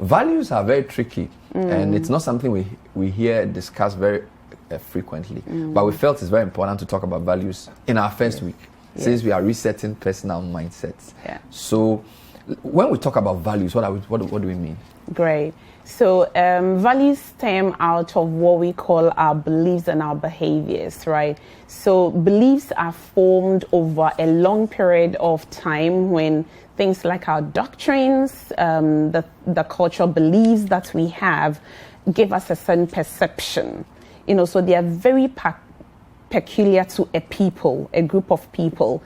values are very tricky, and it's not something we hear discussed very frequently. But we felt it's very important to talk about values in our first week, since we are resetting personal mindsets. Yeah. So, when we talk about values, what do we mean? Great. So values stem out of what we call our beliefs and our behaviors, right? So beliefs are formed over a long period of time when things like our doctrines, the cultural beliefs that we have give us a certain perception. So they are very peculiar to a people, a group of people.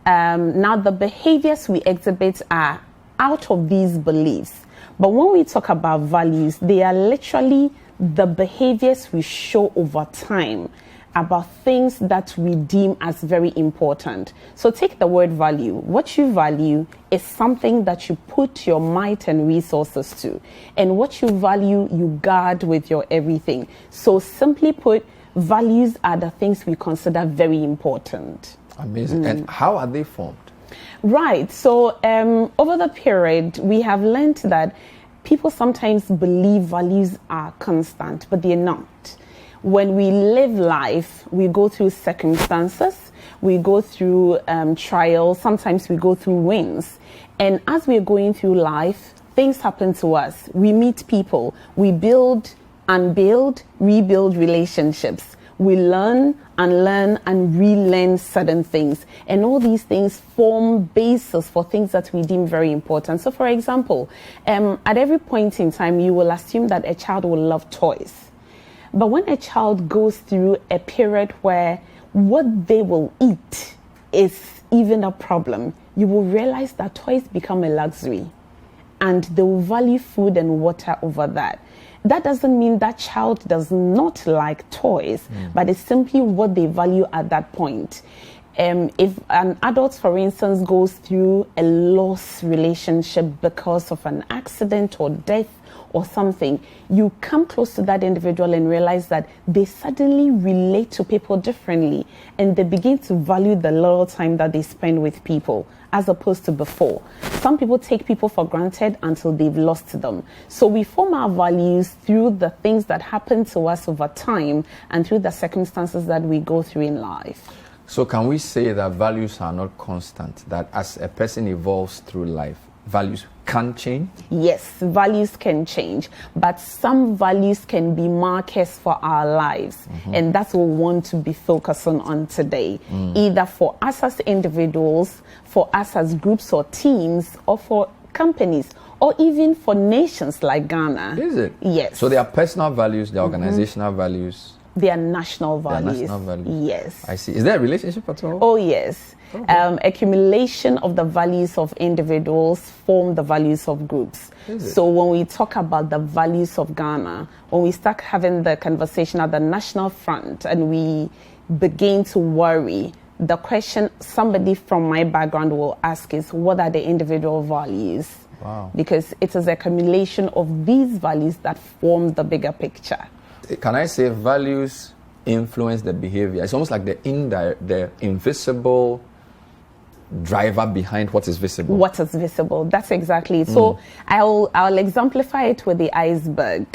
Now the behaviors we exhibit are out of these beliefs. But when we talk about values, they are literally the behaviors we show over time about things that we deem as very important. So take the word value. What you value is something that you put your might and resources to. And what you value, you guard with your everything. So simply put, values are the things we consider very important. Amazing. And how are they formed? Right. So over the period, we have learned that people sometimes believe values are constant, but they're not. When we live life, we go through circumstances, we go through trials, sometimes we go through wins. And as we're going through life, things happen to us. We meet people, we build and rebuild relationships. We learn and relearn certain things. And all these things form basis for things that we deem very important. So for example, at every point in time, you will assume that a child will love toys. But when a child goes through a period where what they will eat is even a problem, you will realize that toys become a luxury. And they will value food and water over that. That doesn't mean that child does not like toys, but it's simply what they value at that point. If an adult, for instance, goes through a lost relationship because of an accident or death or something, you come close to that individual and realize that they suddenly relate to people differently, and they begin to value the little time that they spend with people as opposed to before. Some people take people for granted until they've lost them. So we form our values through the things that happen to us over time and through the circumstances that we go through in life. So can we say that values are not constant, that as a person evolves through life, values can change? Yes, values can change, but some values can be markers for our lives. And that's what we want to be focusing on today, either for us as individuals, for us as groups or teams, or for companies, or even for nations like Ghana. Is it? Yes. So there are personal values, there are organizational values. They are national values. They are national values. Yes. I see. Is there a relationship at all? Oh, yes. Accumulation of the values of individuals form the values of groups. So when we talk about the values of Ghana, when we start having the conversation at the national front and we begin to worry, the question somebody from my background will ask is, what are the individual values? Wow. Because it is a accumulation of these values that form the bigger picture. Can I say values influence the behavior? It's almost like the invisible driver behind what is visible. What is visible? That's exactly it. So I'll exemplify it with the iceberg.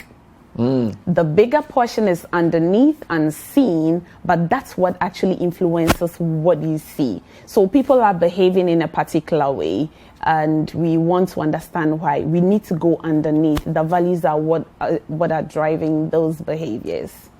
The bigger portion is underneath, unseen, but that's what actually influences what you see. So people are behaving in a particular way, and we want to understand why. We need to go underneath. The values are what are driving those behaviors.